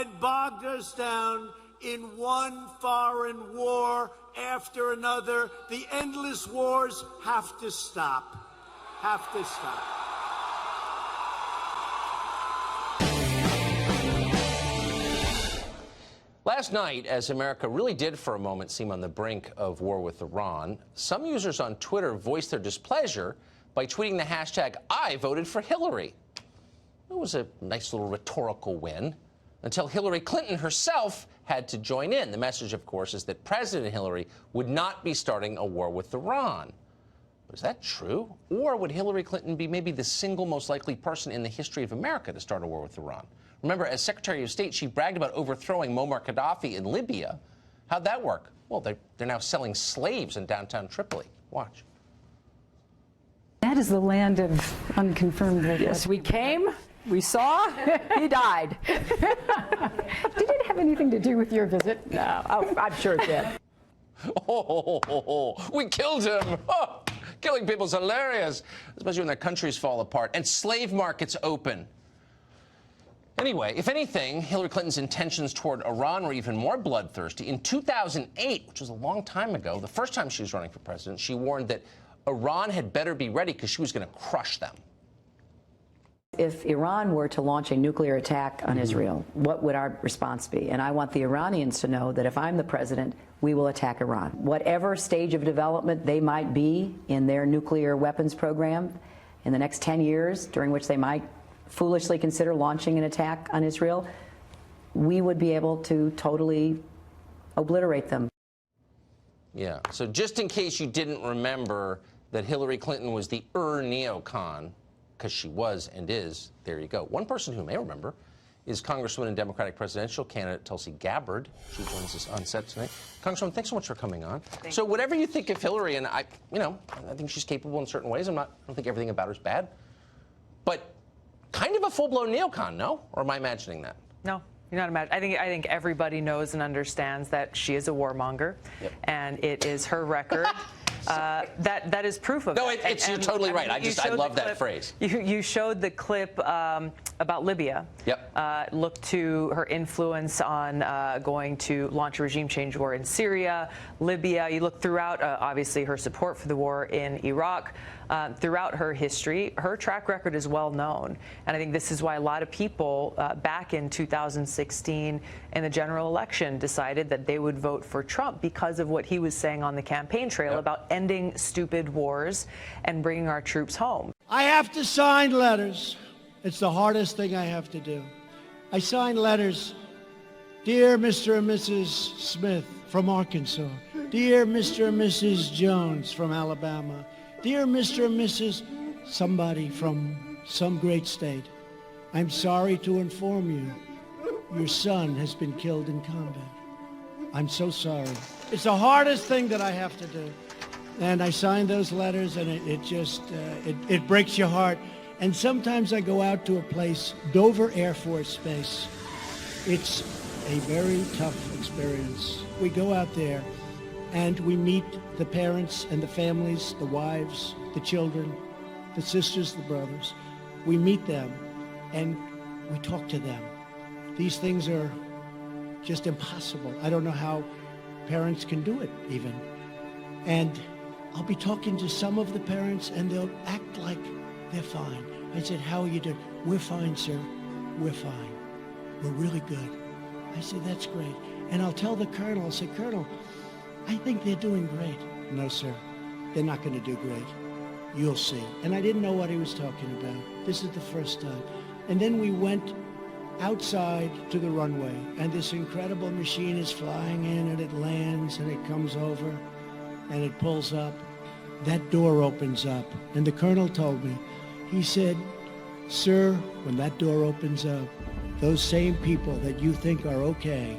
had bogged us down in one foreign war after another. The endless wars have to stop. Have to stop. Last night, as America really did for a moment seem on the brink of war with Iran, some users on Twitter voiced their displeasure by tweeting the hashtag "I voted for Hillary." It was a nice little rhetorical win until Hillary Clinton herself had to join in. The message, of course, is that President Hillary would not be starting a war with Iran. But is that true? Or would Hillary Clinton be maybe the single most likely person in the history of America to start a war with Iran? Remember, as Secretary of State, she bragged about overthrowing Muammar Gaddafi in Libya. How'd that work? Well, they're now selling slaves in downtown Tripoli. Watch. That is the land of unconfirmed. Yes, we came, we saw, he died. Did it have anything to do with your visit? No, I'm sure it did. We killed him. Oh, killing people's hilarious, especially when their countries fall apart and slave markets open. Anyway, if anything, Hillary Clinton's intentions toward Iran were even more bloodthirsty. In 2008, which was a long time ago, the first time she was running for president, she warned that Iran had better be ready because she was going to crush them. If Iran were to launch a nuclear attack on Israel, what would our response be? And I want the Iranians to know that if I'm the president, we will attack Iran. Whatever stage of development they might be in their nuclear weapons program in the next 10 years, during which they might foolishly consider launching an attack on Israel, we would be able to totally obliterate them. Yeah, so just in case you didn't remember that Hillary Clinton was the neocon, because she was and is, there you go. One person who may remember is Congresswoman and Democratic presidential candidate Tulsi Gabbard. She joins us on set tonight. Congresswoman, thanks so much for coming on. So whatever you think of Hillary, and I think she's capable in certain ways. I don't think everything about her is bad. But kind of a full-blown neocon, no? Or am I imagining that? No, you're not imagining. I think everybody knows and understands that she is a warmonger, and it is her record. That is proof of it. You're totally right. I love that phrase. You showed the clip about Libya. Yep. Look to her influence on going to launch a regime change war in Syria, Libya. You look throughout, obviously, her support for the war in Iraq. Throughout her history, her track record is well known. And I think this is why a lot of people back in 2016 in the general election decided that they would vote for Trump because of what he was saying on the campaign trail about ending stupid wars and bringing our troops home. I have to sign letters. It's the hardest thing I have to do. I sign letters. Dear Mr. and Mrs. Smith from Arkansas. Dear Mr. and Mrs. Jones from Alabama. Dear Mr. and Mrs. somebody from some great state, I'm sorry to inform you, your son has been killed in combat. I'm so sorry. It's the hardest thing that I have to do. And I sign those letters, and it just breaks your heart. And sometimes I go out to a place, Dover Air Force Base. It's a very tough experience. We go out there, and we meet the parents and the families, the wives, the children, the sisters, the brothers. We meet them, and we talk to them. These things are just impossible. I don't know how parents can do it, even. And I'll be talking to some of the parents, and they'll act like they're fine. I said, how are you doing? We're fine, sir. We're fine. We're really good. I said, that's great. And I'll tell the colonel, I'll say, Colonel, I think they're doing great. No, sir, they're not going to do great. You'll see. And I didn't know what he was talking about. This is the first time. And then we went outside to the runway, and this incredible machine is flying in, and it lands, and it comes over, and it pulls up. That door opens up, and the colonel told me, he said, sir, when that door opens up, those same people that you think are okay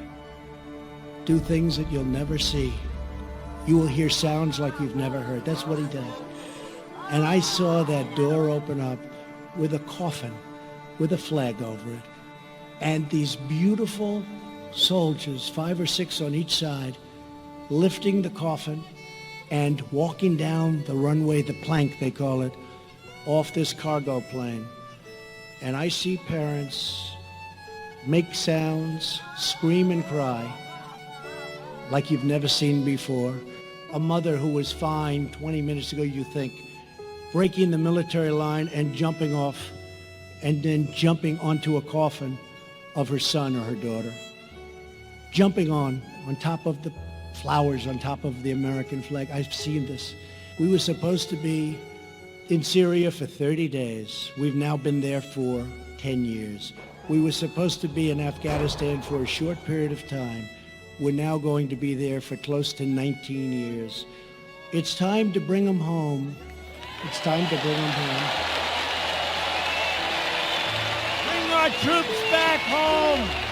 do things that you'll never see. You will hear sounds like you've never heard. That's what he did. And I saw that door open up with a coffin, with a flag over it. And these beautiful soldiers, 5 or 6 on each side, lifting the coffin and walking down the runway, the plank they call it, off this cargo plane. And I see parents make sounds, scream and cry like you've never seen before. A mother who was fine 20 minutes ago, you think, breaking the military line and jumping off and then jumping onto a coffin of her son or her daughter. Jumping on top of the flowers, on top of the American flag. I've seen this. We were supposed to be in Syria for 30 days. We've now been there for 10 years. We were supposed to be in Afghanistan for a short period of time. We're now going to be there for close to 19 years. It's time to bring them home. It's time to bring them home. Bring our troops back home!